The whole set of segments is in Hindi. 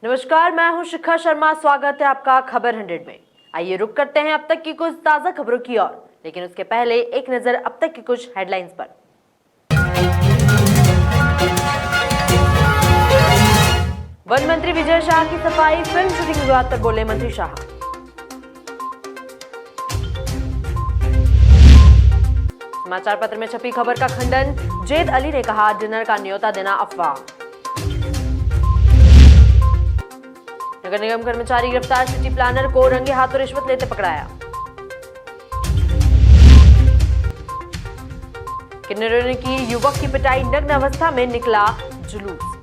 नमस्कार, मैं हूं शिखा शर्मा। स्वागत है आपका खबर 100 में। आइए रुक करते हैं अब तक की कुछ ताजा खबरों की ओर, लेकिन उसके पहले एक नजर अब तक की कुछ हेडलाइंस पर। वन मंत्री विजय शाह की सफाई, फिल्म शूटिंग विवाद पर बोले मंत्री शाह। समाचार पत्र में छपी खबर का खंडन, जैद अली ने कहा डिनर का न्योता देना अफवाह। नगर निगम कर्मचारी गिरफ्तार, सिटी प्लानर को रंगे हाथों रिश्वत लेते पकड़ाया। किन्नरों ने की युवक की पिटाई, नग्न अवस्था में निकला जुलूस।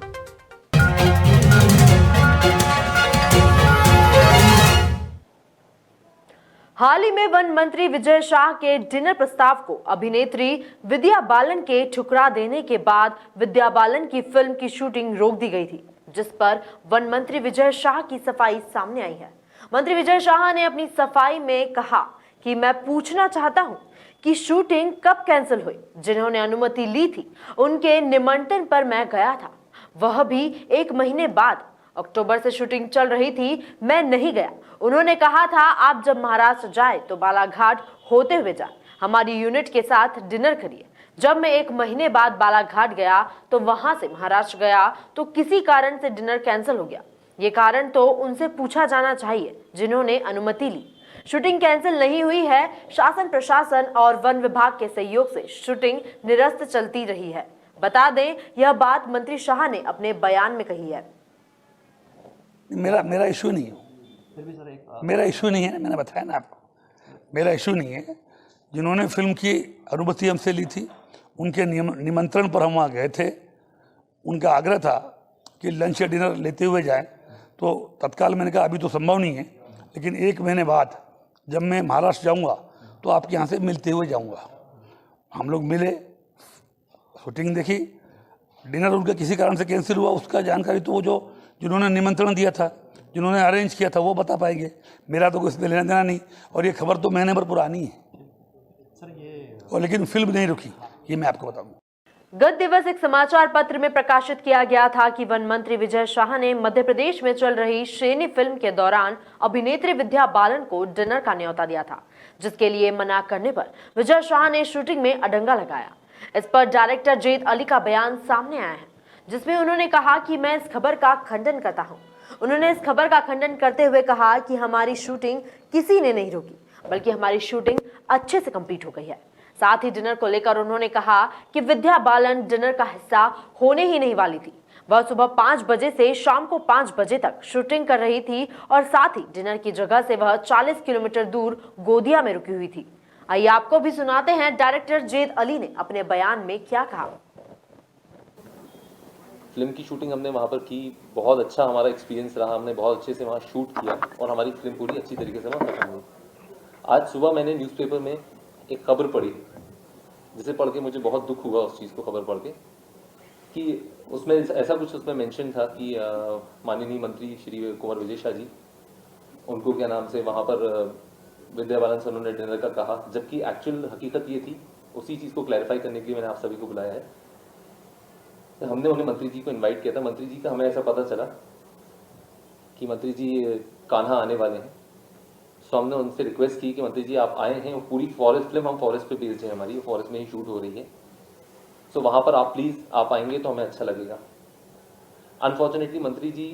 हाल ही में वन मंत्री विजय शाह के डिनर प्रस्ताव को अभिनेत्री विद्या बालन के ठुकरा देने के बाद विद्या बालन की फिल्म की शूटिंग रोक दी गई थी, जिस पर वन मंत्री विजय शाह की सफाई सामने आई है। मंत्री विजय शाह ने अपनी सफाई में कहा कि मैं पूछना चाहता हूं कि शूटिंग कब कैंसिल हुई। जिन्होंने अनुमति ली थी उनके निमंत्रण पर मैं गया था, वह भी 1 महीने बाद। अक्टूबर से शूटिंग चल रही थी, मैं नहीं गया। उन्होंने कहा था आप जब महाराष्ट्र जाए तो बालाघाट होते हुए जाए, हमारी यूनिट के साथ डिनर करिए। जब मैं 1 महीने बाद बालाघाट गया तो वहां से महाराष्ट्र गया तो किसी कारण से डिनर कैंसिल हो गया। ये कारण तो उनसे पूछा जाना चाहिए जिन्होंने अनुमति ली। शूटिंग कैंसिल नहीं हुई है। शासन प्रशासन और वन विभाग के सहयोग से शूटिंग निरस्त चलती रही है। बता दें, यह बात मंत्री शाह ने अपने बयान में कही है। मेरा इशू नहीं है, मेरा इशू नहीं है। मैंने बताया ना आपको, मेरा इशू नहीं है। जिन्होंने फिल्म की अनुमति हमसे ली थी उनके निमंत्रण पर हम वहाँ गए थे। उनका आग्रह था कि लंच या डिनर लेते हुए जाएं, तो तत्काल मैंने कहा अभी तो संभव नहीं है, लेकिन 1 महीने बाद जब मैं महाराष्ट्र जाऊँगा तो आपके यहाँ से मिलते हुए जाऊँगा। हम लोग मिले, शूटिंग देखी। डिनर उनका किसी कारण से कैंसिल हुआ, उसका जानकारी तो वो जिन्होंने निमंत्रण दिया था, जिन्होंने अरेंज किया था, वो बता पाएंगे। मेरा तो कुछ लेना देना नहीं। और ये खबर तो महीने भर पुरानी है और लेकिन फिल्म नहीं रुकी, ये मैं आपको बताऊंगा। गत दिवस एक समाचार पत्र में प्रकाशित किया गया था कि वन मंत्री विजय शाह ने मध्य प्रदेश में चल रही शेरनी फिल्म के दौरान अभिनेत्री विद्या बालन को डिनर का न्योता दिया था, जिसके लिए मना करने पर विजय शाह ने शूटिंग में अडंगा लगाया। इस पर डायरेक्टर जैद अली का बयान सामने आया है, जिसमें उन्होंने कहा कि मैं इस खबर का खंडन करता हूं। उन्होंने इस खबर का खंडन करते हुए कहा कि हमारी शूटिंग किसी ने नहीं रोकी, बल्कि हमारी शूटिंग अच्छे से कंप्लीट हो गई है। साथ ही डिनर को लेकर उन्होंने कहा कि विद्या बालन डिनर का हिस्सा होने ही नहीं वाली थी। वह सुबह 5 बजे से शाम को 5 बजे तक शूटिंग कर रही थी और साथ ही डिनर की जगह से वह 40 किलोमीटर दूर गोदिया में रुकी हुई थी। आइए आपको भी सुनाते हैं डायरेक्टर जैद अली ने अपने बयान में क्या कहा। फिल्म की शूटिंग हमने वहाँ पर की, बहुत अच्छा हमारा एक्सपीरियंस रहा। हमने बहुत अच्छे से वहाँ शूट किया और हमारी फिल्म पूरी अच्छी तरीके से वहाँ खत्म हुई। आज सुबह मैंने न्यूज़पेपर में एक खबर पढ़ी, जिसे पढ़ के मुझे बहुत दुख हुआ उस चीज़ को खबर पढ़ के, कि उसमें ऐसा कुछ उसमें मेंशन था कि माननीय मंत्री श्री कुंवर विजय शाह जी, उनको क्या नाम से वहाँ पर विद्या बालन से उन्होंने डिनर का कहा, जबकि एक्चुअल हकीकत ये थी। उसी चीज़ को क्लैरिफाई करने के लिए मैंने आप सभी को बुलाया है। तो हमने उन्हें मंत्री जी को इनवाइट किया था। मंत्री जी का हमें ऐसा पता चला कि मंत्री जी कान्हा आने वाले हैं, सो हमने उनसे रिक्वेस्ट की कि मंत्री जी आप आए हैं, पूरी फॉरेस्ट फिल्म हम फॉरेस्ट पे बेस्ड है, हमारी फॉरेस्ट में ही शूट हो रही है, सो वहाँ पर आप प्लीज़ आप आएंगे तो हमें अच्छा लगेगा। अनफॉर्चुनेटली मंत्री जी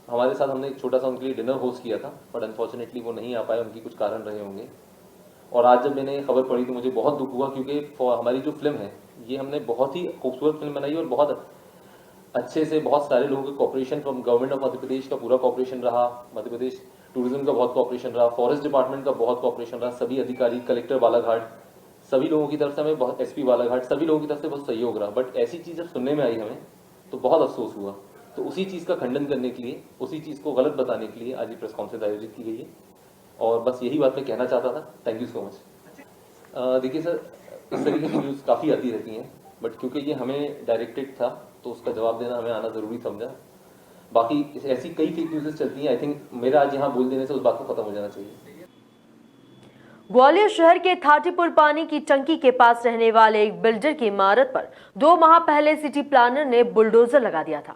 हमारे साथ, हमने एक छोटा सा उनके लिए डिनर होस्ट किया था, बट अनफॉर्चुनेटली वो नहीं आ पाए, उनकी कुछ कारण रहे होंगे। और आज जब मैंने खबर पढ़ी तो मुझे बहुत दुख हुआ, क्योंकि हमारी जो फिल्म है ये हमने बहुत ही खूबसूरत फिल्म बनाई और बहुत अच्छे से बहुत सारे लोगों के cooperation from government of Madhya Pradesh का पूरा कॉपरेशन रहा, मध्य प्रदेश टूरिज्म का बहुत कॉपरेशन रहा, फॉरेस्ट डिपार्टमेंट का बहुत कॉपरेशन रहा, सभी अधिकारी, कलेक्टर बालाघाट, सभी लोगों की तरफ से हमें बहुत, एसपी बालाघाट, सभी लोगों की तरफ से बहुत सहयोग रहा। बट ऐसी चीज़ जब सुनने में आई हमें तो बहुत अफसोस हुआ। तो उसी चीज़ का खंडन करने के लिए, उसी चीज़ को गलत बताने के लिए आज ये प्रेस कॉन्फ्रेंस आयोजित की गई है और बस यही बात मैं कहना चाहता था। Thank you so much. देखिए सर, इस तरीके की न्यूज़ काफ़ी आती रहती हैं, बट क्योंकि ये हमें डायरेक्टेड था तो उसका जवाब देना हमें आना ज़रूरी समझा। बाकी ऐसी कई फेक न्यूज़ेस चलती हैं, आई थिंक मेरा आज यहाँ बोल देने से उस बात को खत्म हो जाना चाहिए। ग्वालियर शहर के थाटीपुर पानी की टंकी के पास रहने वाले एक बिल्डर की इमारत पर 2 माह पहले सिटी प्लानर ने बुलडोजर लगा दिया था।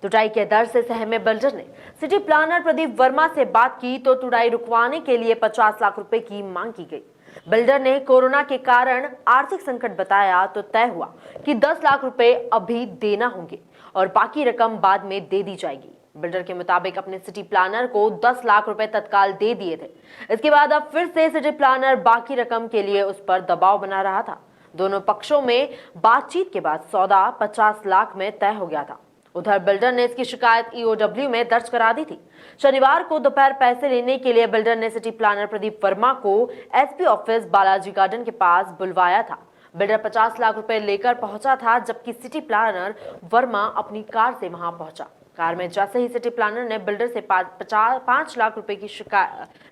तुड़ाई के दर से सहमे बिल्डर ने सिटी प्लानर प्रदीप वर्मा से बात की तो तुड़ाई रुकवाने के लिए 50 लाख रुपए की मांग की गई। बिल्डर ने कोरोना के कारण आर्थिक संकट बताया तो तय हुआ कि 10 लाख रुपए अभी देना होंगे और बाकी रकम बाद में दे दी जाएगी। बिल्डर के मुताबिक अपने सिटी प्लानर को 10 लाख रुपए तत्काल दे दिए थे। इसके बाद अब फिर से सिटी प्लानर बाकी रकम के लिए उस पर दबाव बना रहा था। दोनों पक्षों में बातचीत के बाद सौदा 50 लाख में तय हो गया था। उधर बिल्डर ने इसकी शिकायत ईओडब्ल्यू में दर्ज करा दी थी। शनिवार को दोपहर पैसे लेने के लिए बिल्डर ने सिटी प्लानर प्रदीप वर्मा को एसपी ऑफिस बालाजी गार्डन के पास बुलवाया था। बिल्डर 50 लाख रुपए लेकर पहुंचा था, जबकि सिटी प्लानर वर्मा अपनी कार से वहां पहुंचा। कार में जैसे ही सिटी प्लानर ने बिल्डर से 5 लाख रुपए की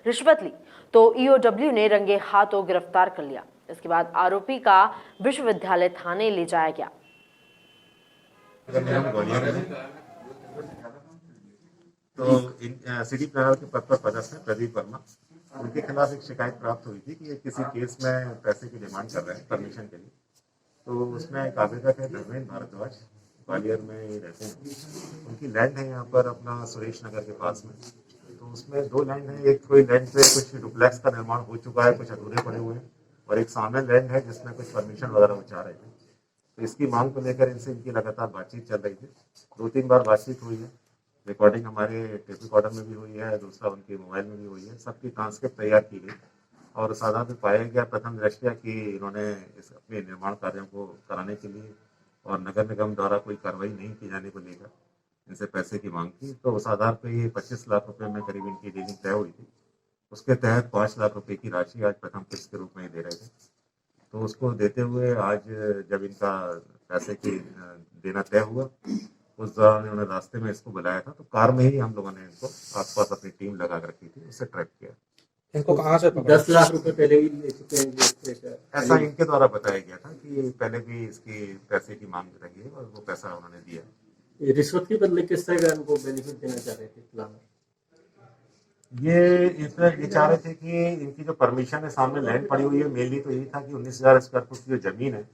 रिश्वत ली तो ईओडब्ल्यू ने रंगे हाथों गिरफ्तार कर लिया। इसके बाद आरोपी का विश्वविद्यालय थाने ले जाया गया। तो सिटी प्लानर के पद पर पदस्थ है प्रदीप वर्मा। उनके खिलाफ एक शिकायत प्राप्त हुई थी कि ये किसी केस में पैसे की डिमांड कर रहे हैं परमिशन के लिए। तो उसमें एक आवेदक है धर्मेंद्र भारद्वाज, ग्वालियर में रहते हैं। उनकी लैंड है यहाँ पर अपना सुरेश नगर के पास में। तो उसमें 2 लैंड है। एक कोई लैंड पे कुछ डुप्लेक्स का निर्माण हो चुका है, कुछ अधूरे पड़े हुए हैं, और एक सामने लैंड है जिसमें कुछ परमिशन वगैरह वो चाह रहे थे। तो इसकी मांग को लेकर इनसे इनकी लगातार बातचीत चल रही थी। 2-3 बार बातचीत हुई है। रिकॉर्डिंग हमारे टेप रिकॉर्डर में भी हुई है, दूसरा उनके मोबाइल में भी हुई है। सबकी ट्रांसक्रिप्ट तैयार की गई और उस आधार पर पाया गया प्रथम दृष्टया कि इन्होंने इस अपने निर्माण कार्यों को कराने के लिए और नगर निगम द्वारा कोई कार्रवाई नहीं की जाने को लेकर इनसे पैसे की मांग की। तो उस आधार पर ये 25 लाख रुपए में करीब इनकी डीलिंग तय हुई थी। उसके तहत 5 लाख रुपए की राशि आज प्रथम किस्त के रूप में दे रहे थे। तो उसको देते हुए आज जब इनका पैसे की देना तय हुआ, उस दौरान उन्होंने रास्ते में इसको बुलाया था। तो कार में ही हम लोगों ने इनको आसपास अपनी टीम लगा कर रखी थी, उससे ट्रैक किया। इनको कहाँ से 10 लाख रुपए पहले भी ले चुके हैं? ऐसा इनके द्वारा बताया गया था कि पहले भी इसकी पैसे की मांग रही है और वो पैसा उन्होंने दिया। ये रिश्वत के बदले किस तरह का इनको बेनिफिट देना चाह रहे थे प्लानर? ये चाह रहे थे कि इनकी जो परमिशन है, सामने लैंड पड़ी हुई है, मेनली तो यही था कि 19,000 स्क्वायर फुट की जो जमीन है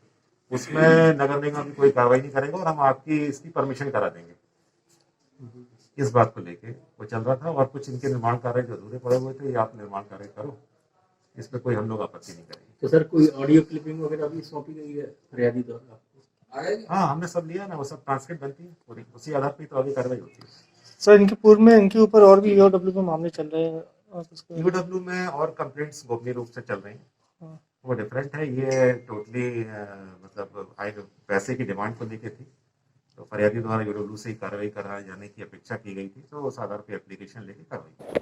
उसमें नगर निगम की कोई कार्रवाई नहीं करेगा और हम आपकी इसकी परमिशन करा देंगे। इस बात को लेके वो चल रहा था। और कुछ इनके निर्माण कार्य जो अधूरे पड़े हुए थे, ये आप निर्माण कार्य करो, इस पे कोई हम लोग आपत्ति नहीं करेंगे। तो सर कोई ऑडियो क्लिपिंग वगैरह भी सौंपी गई है फरियादी द्वारा? हाँ, हमने सब लिया ना, वो सब ट्रांसक्रिप्ट बनती है पूरी, उसी आधार पर तो आगे कार्रवाई होती है। सर इनके पूर्व में इनके ऊपर और भी ईओडब्ल्यू में मामले चल रहे हैं? ईओडब्ल्यू में और कंप्लेंट्स गोपनीय रूप से चल रही हैं, वो डिफरेंट है। ये टोटली मतलब पैसे की डिमांड को लेके थी, तो फरियादी द्वारा ईओडब्ल्यू से ही कार्रवाई कराए जाने की अपेक्षा की गई थी। तो उस आधार पर एप्लीकेशन लेके कार्रवाई।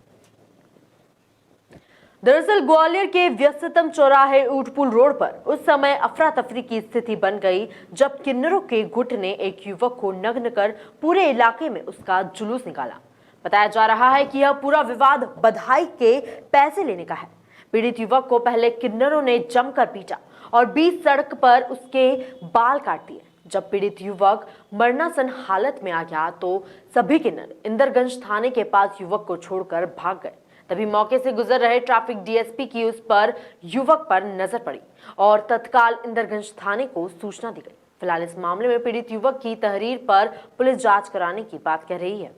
दरअसल ग्वालियर के व्यस्ततम चौराहे ऊटपुल रोड पर उस समय अफरा तफरी की स्थिति बन गई जब किन्नरों के गुट ने एक युवक को नग्न कर पूरे इलाके में उसका जुलूस निकाला। बताया जा रहा है कि यह पूरा विवाद बधाई के पैसे लेने का है। पीड़ित युवक को पहले किन्नरों ने जमकर पीटा और बीच सड़क पर उसके बाल काट दिए। जब पीड़ित युवक मरणासन हालत में आ गया तो सभी किन्नर इंदरगंज थाने के पास युवक को छोड़कर भाग गए। तभी मौके से गुजर रहे ट्रैफिक डीएसपी की उस पर युवक पर नजर पड़ी और तत्काल इंदरगंज थाने को सूचना दी गई। फिलहाल इस मामले में पीड़ित युवक की तहरीर पर पुलिस जांच कराने की बात कह रही है।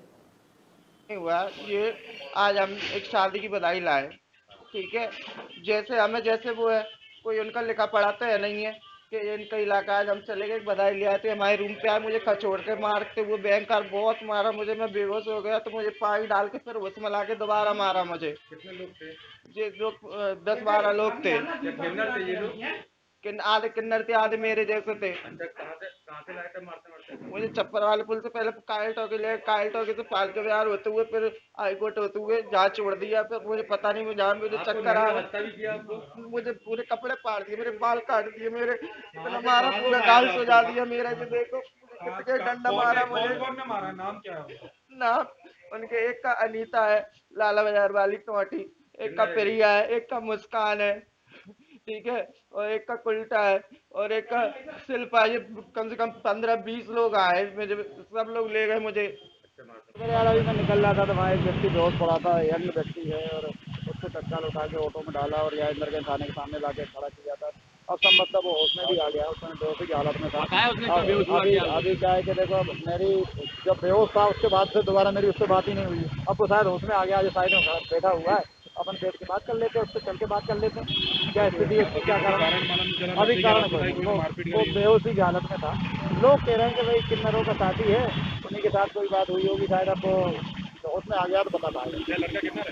हुआ ये आज हम एक शादी की बधाई लाए, ठीक है। जैसे वो है, कोई उनका लिखा पढ़ा तो है नहीं है कि इनका इलाका। आज हम चले गए, बधाई ले आए थे, हमारे रूम पे आए, मुझे खचोड़ के मारते हुए बैंकर बहुत मारा मुझे, मैं बेहोश हो गया। तो मुझे पानी डाल के फिर होश में ला के दोबारा मारा मुझे। कितने लोग थे? ये लोग 10-12 लोग थे। आधे किन्नर थे, आधे मेरे जैसे थे। कहाँ से लाए थे मारते मारते? मुझे छप्पर वाले पुल से पहले कायल टॉकी से फालतू बिहार होते हुए फिर हाईकोर्ट होते हुए जहाँ छोड़ दिया। फिर मुझे पता नहीं, जहाँ मुझे चक्कर आ रहा, मुझे पूरे कपड़े फाड़ दिए, मेरे बाल काट दिए, मेरे इतना मारा, पूरा गाल सुझा दिया मेरा। ये देखो कितने डंडा मारा मुझे। कौन ने मारा? नाम क्या है? नाम उनके एक का अनीता है, लाला बाजार वाली टमाटी, एक का प्रिया है, एक का मुस्कान है, ठीक है, और एक का कुल्टा है और एक का शिल्पा। ये कम से कम 15-20 लोग आए, मुझे सब लोग ले गए मुझे। मेरे यार अभी मैं निकल रहा था तो वहाँ एक व्यक्ति बेहोश पड़ा था, यंग व्यक्ति है, और उसको तत्काल उठा के ऑटो में डाला और यहाँ इंदरगंज थाने के सामने लाके खड़ा किया था। अब सब मतलब वो होश में भी आ गया, उसमें बेहोशी की हालत में था। अभी क्या है कि देखो मेरी जब बेहोश था उसके बाद से दोबारा मेरी उससे बात ही नहीं हुई। अब तो शायद होश में आ गया, जो साइड में बैठा हुआ है, अपन बैठ के बात कर लेते हैं, उससे चल के बात कर लेते हैं क्या स्थिति है इसकी, क्या कारण। अभी कारण वो बेहोशी की हालत में था। लोग कह रहे हैं कि भाई किन्नरों का साथी है, उन्हीं के साथ कोई बात हुई होगी शायद, अब तो उसमें आ गया तो बता पाएगा।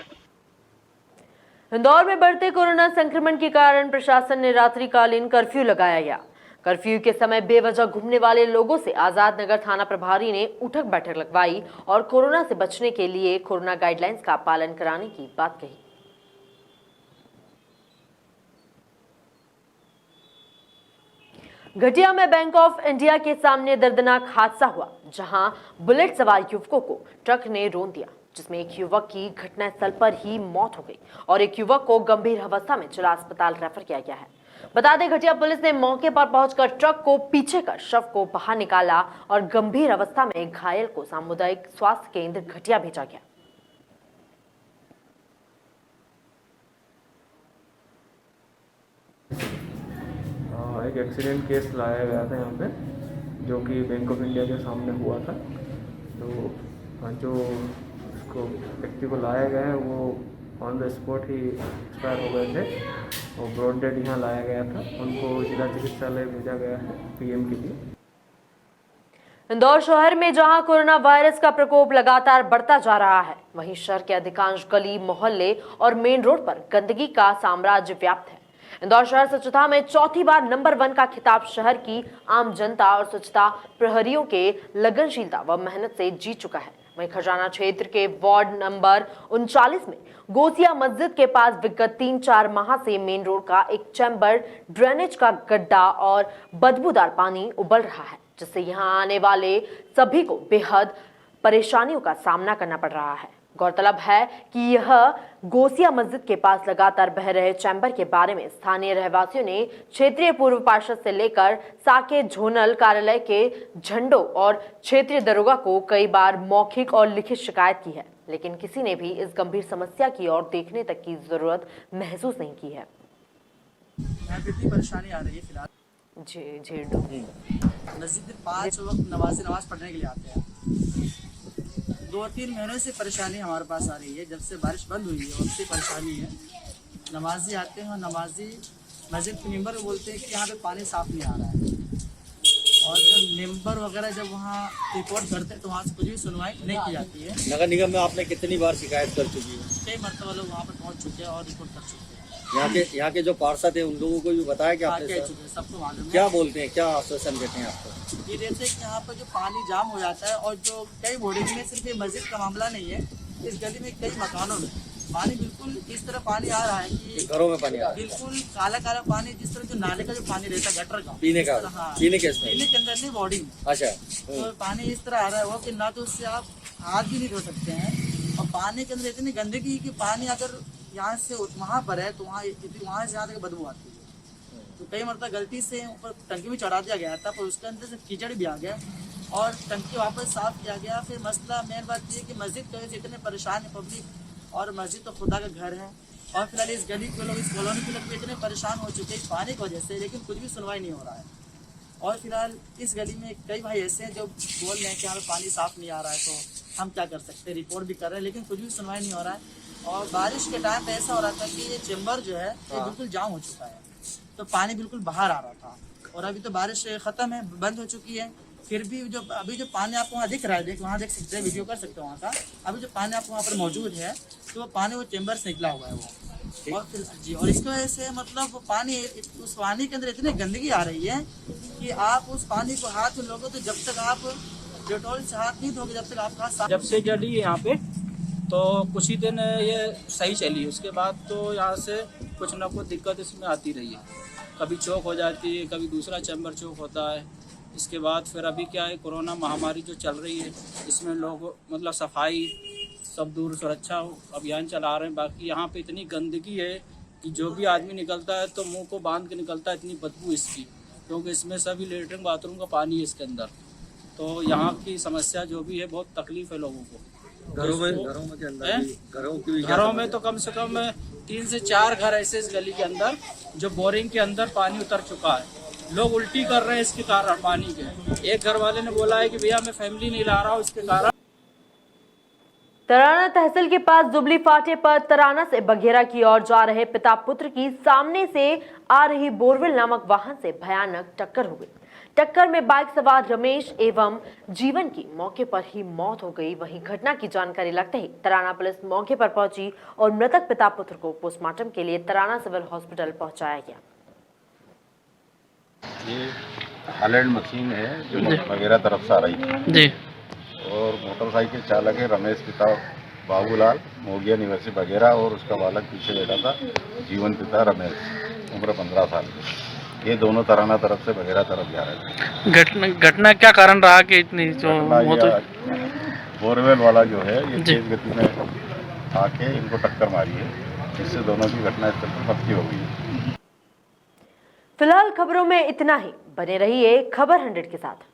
इंदौर में बढ़ते कोरोना संक्रमण के कारण प्रशासन ने रात्रिकालीन कर्फ्यू लगाया गया। कर्फ्यू के समय बेवजह घूमने वाले लोगों से आजाद नगर थाना प्रभारी ने उठक बैठक लगवाई और कोरोना से बचने के लिए कोरोना गाइडलाइंस का पालन कराने की बात कही। घटिया में बैंक ऑफ इंडिया के सामने दर्दनाक हादसा हुआ, जहां बुलेट सवार युवकों को ट्रक ने रौंद दिया, जिसमें एक युवक की घटनास्थल पर ही मौत हो गई और एक युवक को गंभीर अवस्था में जिला अस्पताल रेफर किया गया है। बता दें, घटिया पुलिस ने मौके पर पहुंचकर ट्रक को पीछे कर शव को बाहर निकाला और गंभीर अवस्था में घायल को सामुदायिक स्वास्थ्य केंद्र घटिया भेजा गया। एक एक्सीडेंट केस लाया गया था यहाँ पे, जो कि बैंक ऑफ इंडिया के सामने हुआ था। तो जो उसको व्यक्ति को लाया गया है वो on the spot he expire हो गए थे और ब्रॉड डेड यहाँ लाया गया था। उनको जिला चिकित्सालय भेजा गया है पीएम के लिए। इंदौर शहर में जहां कोरोना वायरस का प्रकोप लगातार बढ़ता जा रहा है, वहीं शहर के अधिकांश गली, मोहल्ले और मेन रोड पर गंदगी का साम्राज्य व्याप्त है। इंदौर शहर स्वच्छता में चौथी बार नंबर 1 का खिताब शहर की आम जनता और स्वच्छता प्रहरियों के लगनशीलता व मेहनत से जीत चुका है। वहीं खजाना क्षेत्र के वार्ड नंबर 39 में गोसिया मस्जिद के पास विगत 3-4 माह से मेन रोड का एक चैम्बर ड्रेनेज का गड्ढा और बदबूदार पानी उबल रहा है, जिससे यहां आने वाले सभी को बेहद परेशानियों का सामना करना पड़ रहा है। गौरतलब है कि यह गोसिया मस्जिद के पास लगातार बह रहे चैम्बर के बारे में स्थानीय रहवासियों ने क्षेत्रीय पूर्व पार्षद से लेकर साके झोनल कार्यालय के झंडों और क्षेत्रीय दरोगा को कई बार मौखिक और लिखित शिकायत की है, लेकिन किसी ने भी इस गंभीर समस्या की ओर देखने तक की जरूरत महसूस नहीं की है। परेशानी आ रही है फिलहाल जी मस्जिद में 5 वक्त नमाज पढ़ने के लिए आते हैं। 2-3 महीनों से परेशानी हमारे पास आ रही है। जब से बारिश बंद हुई है उससे परेशानी है। नमाजी आते हैं और नमाजी मस्जिद के मेंबर बोलते हैं कि यहाँ पे पानी साफ नहीं आ रहा है, और जब मेंबर वगैरह जब वहाँ रिपोर्ट करते हैं तो वहाँ से कुछ भी सुनवाई नहीं की जाती है। नगर निगम में आपने कितनी बार शिकायत कर चुकी है? कई मरतबा लोग वहाँ पर पहुँच चुके हैं और रिपोर्ट कर चुके हैं। यहाँ के जो पार्षद है उन लोगों को भी बताया कि आपने सबको मालूम है। क्या बोलते हैं, क्या आश्वासन देते हैं आपको? ये देते हैं कि यहाँ पर जो पानी जाम हो जाता है, और जो कई बोर्डिंग में सिर्फ ये मस्जिद का मामला नहीं है, इस गली में कई मकानों में पानी बिल्कुल इस तरह पानी आ रहा है कि घरों में पानी आ बिल्कुल काला काला पानी, जिस तरह जो नाले का जो पानी रहता है गटर का पीने का, हाँ, पीने के अंदर नहीं बोर्डिंग। अच्छा, तो पानी इस तरह आ रहा है वो कि ना तो उससे आप हाथ भी नहीं धो सकते हैं, और पानी के अंदर इतनी गंदगी कि पानी अगर यहाँ से वहाँ पर है तो वहाँ से यहाँ तक बदबू आती है। तो कई मरतबा गलती से ऊपर टंकी भी चढ़ा दिया गया था, पर उसके अंदर से कीचड़ भी आ गया और टंकी वापस साफ किया गया। फिर मसला मेन बात ये कि मस्जिद की वजह से इतने परेशान है पब्लिक, और मस्जिद तो खुदा का घर है, और फिलहाल इस गली के लोग, इस कॉलोनी के लोग भी इतने परेशान हो चुके हैं पानी की वजह से, लेकिन कुछ भी सुनवाई नहीं हो रहा है। और फिलहाल इस गली में कई भाई ऐसे हैं जो बोल रहे हैं कि हमें पानी साफ नहीं आ रहा है, तो हम क्या कर सकते हैं, रिपोर्ट भी कर रहे हैं, लेकिन कुछ भी सुनवाई नहीं हो रहा है। और बारिश के टाइम पे ऐसा हो रहा था कि ये चैम्बर जो है ये बिल्कुल जाम हो चुका है, तो पानी बिल्कुल बाहर आ रहा था, और अभी तो बारिश खत्म है, बंद हो चुकी है, फिर भी जो अभी जो पानी आपको वहाँ दिख रहा है, वहाँ देख सकते हैं, वीडियो कर सकते हो वहाँ का, अभी जो पानी आपको वहाँ पर मौजूद है तो वो पानी वो चैम्बर से निकला हुआ है वो। और फिर जी, और इसकी वजह से मतलब वो पानी, उस पानी के अंदर इतनी गंदगी आ रही है कि आप उस पानी को हाथ में लोगे तो जब तक आप डेटॉल से हाथ नहीं धोगे, जब तक आपका हाथ। जब से जड़ी है यहाँ पे तो कुछ ही दिन ये सही चली, उसके बाद तो यहाँ से कुछ ना कुछ दिक्कत इसमें आती रही है। कभी चौक हो जाती है, कभी दूसरा चैम्बर चौक होता है। इसके बाद फिर अभी क्या है, कोरोना महामारी जो चल रही है, इसमें लोग मतलब सफाई सब दूर सुरक्षा अभियान चला रहे हैं। बाकी यहाँ पे इतनी गंदगी है कि जो भी आदमी निकलता है तो मुंह को बांध के निकलता है, इतनी बदबू इसकी, क्योंकि इसमें सभी लेटरिन बाथरूम का पानी है इसके अंदर। तो यहाँ की समस्या जो भी है, बहुत तकलीफ है लोगों को। घरों में तो कम से कम 3 से 4 घर ऐसे इस गली के अंदर जो बोरिंग के अंदर पानी उतर चुका है। लोग उल्टी कर रहे हैं इसके कारण पानी के। एक घर वाले ने बोला है कि भैया मैं फैमिली नहीं ला रहा हूँ इसके कारण। तराना तहसील के पास दुबली फाटे पर तराना से बघेरा की ओर जा रहे पिता पुत्र की सामने से आ रही बोरवेल नामक वाहन से भयानक टक्कर हो गई। टक्कर में बाइक सवार रमेश एवं जीवन की मौके पर ही मौत हो गई। वहीं घटना की जानकारी लगते ही तराना पुलिस मौके पर पहुंची और मृतक पिता पुत्र को पोस्टमार्टम के लिए तराना सिविल हॉस्पिटल पहुंचाया गया। ये हालैंड मशीन है जो वगैरह तरफ से आ रही थी जी, और मोटरसाइकिल चालक है रमेश पिता बाबूलाल मोगिया निवासी वगैरह, और उसका बालक पीछे बैठा था जीवन पिता रमेश उम्र 15 साल के। ये दोनों तराना तरफ से वगैरह तरफ जा रहे थे। घटना क्या कारण रहा कि इतनी जो बोरवेल वाला जो है ये तेज गति में आके इनको टक्कर मारी है, जिससे दोनों की घटनास्थल पर मृत्यु हो गई। फिलहाल खबरों में इतना ही। बने रहिए खबर 100 के साथ।